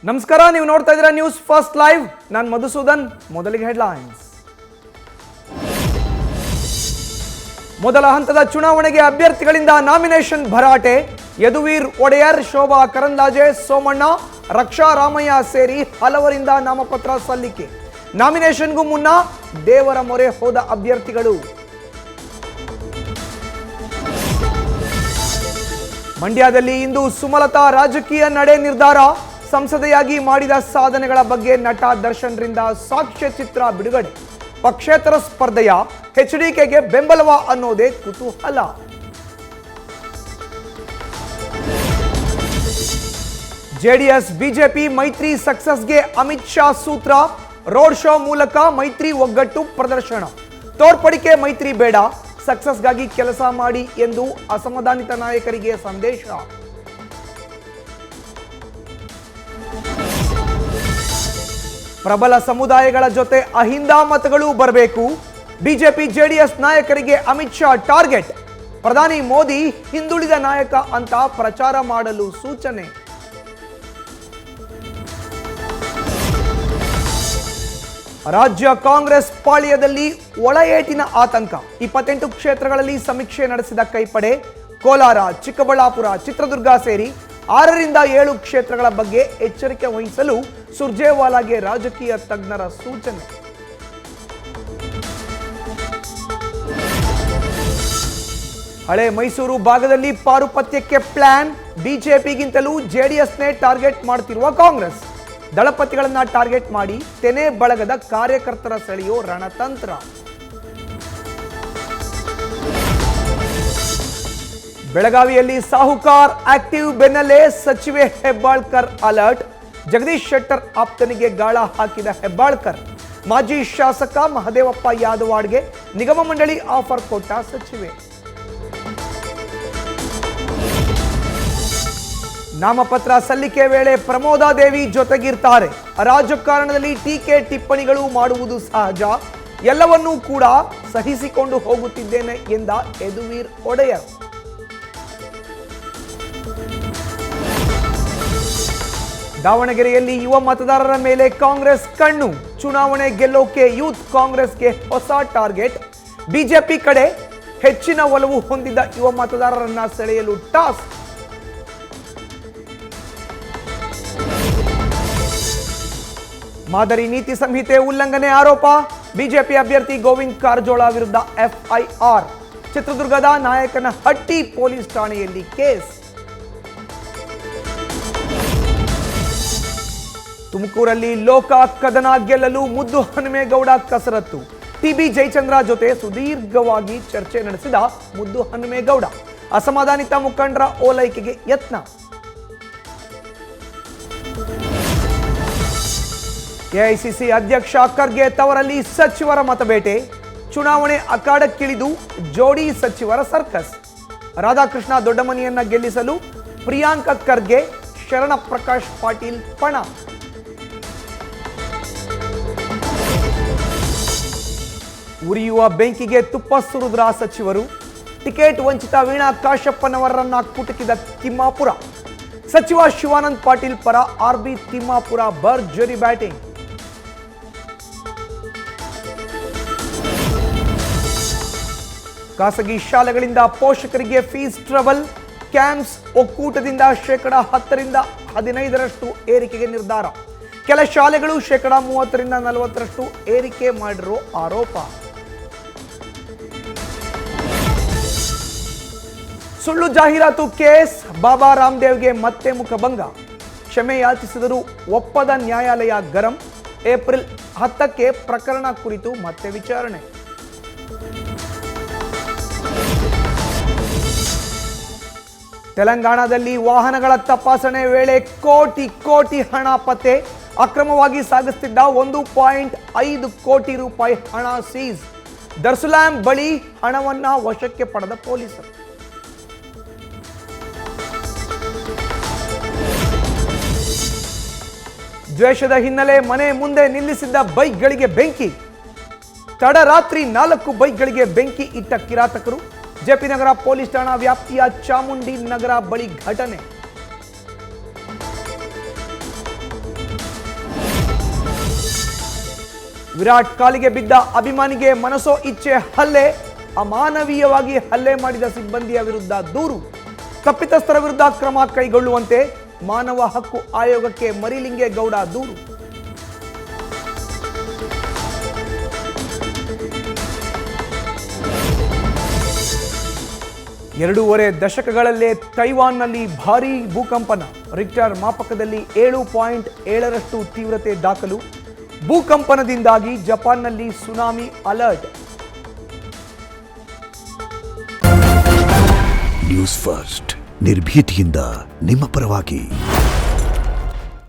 ನಮಸ್ಕಾರ, ನೀವು ನೋಡ್ತಾ ಇದ್ದೀರಾ ನ್ಯೂಸ್ ಫಸ್ಟ್ ಲೈವ್. ನಾನು ಮಧುಸೂದನ್. ಮೊದಲಿಗೆ ಹೆಡ್ಲೈನ್ಸ್. ಮೊದಲ ಹಂತದ ಚುನಾವಣೆಗೆ ಅಭ್ಯರ್ಥಿಗಳಿಂದ ನಾಮಿನೇಷನ್ ಭರಾಟೆ. ಯದುವೀರ್ ಒಡೆಯರ್, ಶೋಭಾ ಕರಂದ್ಲಾಜೆ, ಸೋಮಣ್ಣ, ರಕ್ಷಾ ರಾಮಯ್ಯ ಸೇರಿ ಹಲವರಿಂದ ನಾಮಪತ್ರ ಸಲ್ಲಿಕೆ. ನಾಮಿನೇಷನ್ಗೂ ಮುನ್ನ ದೇವರ ಮೊರೆ ಹೋದ ಅಭ್ಯರ್ಥಿಗಳು. ಮಂಡ್ಯದಲ್ಲಿ ಇಂದು ಸುಮಲತಾ ರಾಜಕೀಯ ನಡೆ ನಿರ್ಧಾರ. ಸಂಸದೆಯಾಗಿ ಮಾಡಿದ ಸಾಧನೆಗಳ ಬಗ್ಗೆ ನಟ ದರ್ಶನ್ರಿಂದ ಸಾಕ್ಷ್ಯ ಚಿತ್ರ ಬಿಡುಗಡೆ. ಪಕ್ಷೇತರ ಸ್ಪರ್ಧೆಯ ಎಚ್ಡಿಕೆಗೆ ಬೆಂಬಲವ ಅನ್ನೋದೇ ಕುತೂಹಲ. ಜೆಡಿಎಸ್ ಬಿಜೆಪಿ ಮೈತ್ರಿ ಸಕ್ಸಸ್ಗೆ ಅಮಿತ್ ಶಾ ಸೂತ್ರ. ರೋಡ್ ಶೋ ಮೂಲಕ ಮೈತ್ರಿ ಒಗ್ಗಟ್ಟು ಪ್ರದರ್ಶನ. ತೋರ್ಪಡಿಕೆ ಮೈತ್ರಿ ಬೇಡ, ಸಕ್ಸಸ್ಗಾಗಿ ಕೆಲಸ ಮಾಡಿ ಎಂದು ಅಸಮಾಧಾನಿತ ನಾಯಕರಿಗೆ ಸಂದೇಶ. ಪ್ರಬಲ ಸಮುದಾಯಗಳ ಜೊತೆ ಅಹಿಂದ ಮತಗಳು ಬರಬೇಕು. ಬಿಜೆಪಿ ಜೆಡಿಎಸ್ ನಾಯಕರಿಗೆ ಅಮಿತ್ ಶಾ ಟಾರ್ಗೆಟ್. ಪ್ರಧಾನಿ ಮೋದಿ ಹಿಂದುಳಿದ ನಾಯಕ ಅಂತ ಪ್ರಚಾರ ಮಾಡಲು ಸೂಚನೆ. ರಾಜ್ಯ ಕಾಂಗ್ರೆಸ್ ಪಾಳ್ಯದಲ್ಲಿ ಒಳ ಏಟಿನ ಆತಂಕ. 28 ಕ್ಷೇತ್ರಗಳಲ್ಲಿ ಸಮೀಕ್ಷೆ ನಡೆಸಿದ ಕೈಪಡೆ. ಕೋಲಾರ, ಚಿಕ್ಕಬಳ್ಳಾಪುರ, ಚಿತ್ರದುರ್ಗ ಸೇರಿ 6ರಿಂದ 7 ಕ್ಷೇತ್ರಗಳ ಬಗ್ಗೆ ಎಚ್ಚರಿಕೆ ವಹಿಸಲು ಸುರ್ಜೇವಾಲಾಗೆ ರಾಜಕೀಯ ತಜ್ಞರ ಸೂಚನೆ. ಹಳೆ ಮೈಸೂರು ಭಾಗದಲ್ಲಿ ಪಾರುಪತ್ಯಕ್ಕೆ ಪ್ಲಾನ್. ಬಿಜೆಪಿಗಿಂತಲೂ ಜೆಡಿಎಸ್ನೇ ಟಾರ್ಗೆಟ್ ಮಾಡುತ್ತಿರುವ ಕಾಂಗ್ರೆಸ್. ದಳಪತಿಗಳನ್ನ ಟಾರ್ಗೆಟ್ ಮಾಡಿ ತೆನೆ ಬಳಗದ ಕಾರ್ಯಕರ್ತರ ಸೆಳೆಯೋ ರಣತಂತ್ರ. ಬೆಳಗಾವಿಯಲ್ಲಿ ಸಾಹುಕಾರ್ ಆಕ್ಟಿವ್ ಬೆನ್ನಲ್ಲೇ ಸಚಿವೆ ಹೆಬ್ಬಾಳ್ಕರ್ ಅಲರ್ಟ್. ಜಗದೀಶ್ ಶೆಟ್ಟರ್ ಆಪ್ತನಿಗೆ ಗಾಳ ಹಾಕಿದ ಹೆಬ್ಬಾಳ್ಕರ್. ಮಾಜಿ ಶಾಸಕ ಮಹದೇವಪ್ಪ ಯಾದವಾಡ್ಗೆ ನಿಗಮ ಮಂಡಳಿ ಆಫರ್ ಕೊಟ್ಟ ಸಚಿವೆ. ನಾಮಪತ್ರ ಸಲ್ಲಿಕೆ ವೇಳೆ ಪ್ರಮೋದಾದೇವಿ ಜೊತೆಗಿರ್ತಾರೆ. ರಾಜಕಾರಣದಲ್ಲಿ ಟೀಕೆ ಟಿಪ್ಪಣಿಗಳು ಮಾಡುವುದು ಸಹಜ. ಎಲ್ಲವನ್ನೂ ಕೂಡ ಸಹಿಸಿಕೊಂಡು ಹೋಗುತ್ತಿದ್ದೇನೆ ಎಂದ ಯದುವೀರ್ ಒಡೆಯರ್. ದಾವಣಗೆರೆಯಲ್ಲಿ ಯುವ ಮತದಾರರ ಮೇಲೆ ಕಾಂಗ್ರೆಸ್ ಕಣ್ಣು. ಚುನಾವಣೆ ಗೆಲ್ಲೋಕೆ ಯೂತ್ ಕಾಂಗ್ರೆಸ್ಗೆ ಹೊಸ ಟಾರ್ಗೆಟ್. ಬಿಜೆಪಿ ಕಡೆ ಹೆಚ್ಚಿನ ಒಲವು ಹೊಂದಿದ ಯುವ ಮತದಾರರನ್ನ ಸೆಳೆಯಲು ಟಾಸ್ಕ್. ಮಾದರಿ ನೀತಿ ಸಂಹಿತೆ ಉಲ್ಲಂಘನೆ ಆರೋಪ. ಬಿಜೆಪಿ ಅಭ್ಯರ್ಥಿ ಗೋವಿಂದ್ ಕಾರಜೋಳ ವಿರುದ್ಧ ಎಫ್ಐಆರ್. ಚಿತ್ರದುರ್ಗದ ನಾಯಕನಹಟ್ಟಿ ಪೊಲೀಸ್ ಠಾಣೆಯಲ್ಲಿ ಕೇಸ್. ತುಮಕೂರಲ್ಲಿ ಲೋಕ ಕದನ ಗೆಲ್ಲಲು ಮುದ್ದು ಹನುಮೇಗೌಡ ಕಸರತ್ತು. ಟಿಬಿ ಜಯಚಂದ್ರ ಜೊತೆ ಸುದೀರ್ಘವಾಗಿ ಚರ್ಚೆ ನಡೆಸಿದ ಮುದ್ದು ಹನುಮೇಗೌಡ. ಅಸಮಾಧಾನಿತ ಮುಖಂಡರ ಓಲೈಕೆಗೆ ಯತ್ನ. ಎಐಸಿಸಿ ಅಧ್ಯಕ್ಷ ಖರ್ಗೆ ತವರಲ್ಲಿ ಸಚಿವರ ಮತಬೇಟೆ. ಚುನಾವಣೆ ಅಖಾಡಕ್ಕಿಳಿದು ಜೋಡಿ ಸಚಿವರ ಸರ್ಕಸ್. ರಾಧಾಕೃಷ್ಣ ದೊಡ್ಡಮನಿಯನ್ನ ಗೆಲ್ಲಿಸಲು ಪ್ರಿಯಾಂಕ ಖರ್ಗೆ, ಶರಣ ಪ್ರಕಾಶ್ ಪಾಟೀಲ್ ಪಣ. ಉರಿಯುವ ಬೆಂಕಿಗೆ ತುಪ್ಪ ಸುರಿದ್ರ ಸಚಿವರು. ಟಿಕೆಟ್ ವಂಚಿತ ವೀಣಾ ಕಾಶಪ್ಪನವರನ್ನ ಕುಟುಕಿದ ತಿಮ್ಮಾಪುರ. ಸಚಿವ ಶಿವಾನಂದ್ ಪಾಟೀಲ್ ಪರ ಆರ್ಬಿ ತಿಮ್ಮಾಪುರ ಭರ್ಜರಿ ಬ್ಯಾಟಿಂಗ್. ಖಾಸಗಿ ಶಾಲೆಗಳಿಂದ ಪೋಷಕರಿಗೆ ಫೀಸ್ ಟ್ರಬಲ್. ಕ್ಯಾಂಪ್ಸ್ ಒಕ್ಕೂಟದಿಂದ ಶೇಕಡ 10ರಿಂದ 15ರಷ್ಟು ಏರಿಕೆಗೆ ನಿರ್ಧಾರ. ಕೆಲ ಶಾಲೆಗಳು ಶೇಕಡ 30ರಿಂದ 40ರಷ್ಟು ಏರಿಕೆ ಮಾಡಿರೋ ಆರೋಪ. ಸುಳ್ಳು ಜಾಹೀರಾತು ಕೇಸ್. ಬಾಬಾ ರಾಮದೇವ್ಗೆ ಮತ್ತೆ ಮುಖಭಂಗ. ಕ್ಷಮೆ ಯಾಚಿಸಿದರೂ ಒಪ್ಪದ ನ್ಯಾಯಾಲಯ ಗರಂ. ಏಪ್ರಿಲ್ 10ಕ್ಕೆ ಪ್ರಕರಣ ಕುರಿತು ಮತ್ತೆ ವಿಚಾರಣೆ. ತೆಲಂಗಾಣದಲ್ಲಿ ವಾಹನಗಳ ತಪಾಸಣೆ ವೇಳೆ ಕೋಟಿ ಹಣ ಪತ್ತೆ. ಅಕ್ರಮವಾಗಿ ಸಾಗಿಸುತ್ತಿದ್ದ 1.5 ಕೋಟಿ ರೂಪಾಯಿ ಹಣ ಸೀಸ್. ದರ್ಸುಲಾಂ ಬಳಿ ಹಣವನ್ನ ವಶಕ್ಕೆ ಪಡೆದ ಪೊಲೀಸರು. ದ್ವೇಷದ ಹಿನ್ನೆಲೆ ಮನೆ ಮುಂದೆ ನಿಲ್ಲಿಸಿದ್ದ ಬೈಕ್ಗಳಿಗೆ ಬೆಂಕಿ. ತಡರಾತ್ರಿ 4 ಬೈಕ್ಗಳಿಗೆ ಬೆಂಕಿ ಇಟ್ಟ ಕಿರಾತಕರು. ಜೆಪಿ ನಗರ ಪೊಲೀಸ್ ಠಾಣಾ ವ್ಯಾಪ್ತಿಯ ಚಾಮುಂಡಿ ನಗರ ಬಳಿ ಘಟನೆ. ವಿರಾಟ್ ಕಾಲಿಗೆ ಬಿದ್ದ ಅಭಿಮಾನಿಗೆ ಮನಸೋ ಇಚ್ಛೆ ಹಲ್ಲೆ, ಅಮಾನವೀಯವಾಗಿ ಹಲ್ಲೆ ಮಾಡಿದ ಸಿಬ್ಬಂದಿಯ ವಿರುದ್ಧ ದೂರು, ತಪ್ಪಿತಸ್ಥರ ವಿರುದ್ಧ ಕ್ರಮ ಕೈಗೊಳ್ಳುವಂತೆ ಮಾನವ ಹಕ್ಕು ಆಯೋಗಕ್ಕೆ ಮರಿಲಿಂಗೇಗೌಡ ದೂರು. ಎರಡೂವರೆ ದಶಕಗಳಲ್ಲೇ ತೈವಾನ್ನಲ್ಲಿ ಭಾರೀ ಭೂಕಂಪನ, ರಿಕ್ಟರ್ ಮಾಪಕದಲ್ಲಿ 7.7ರಷ್ಟು ತೀವ್ರತೆ ದಾಖಲು. ಭೂಕಂಪನದಿಂದಾಗಿ ಜಪಾನ್ನಲ್ಲಿ ಸುನಾಮಿ ಅಲರ್ಟ್. ನ್ಯೂಸ್ ಫಸ್ಟ್, ನಿರ್ಭೀತಿಯಿಂದ ನಿಮ್ಮ ಪರವಾಗಿ.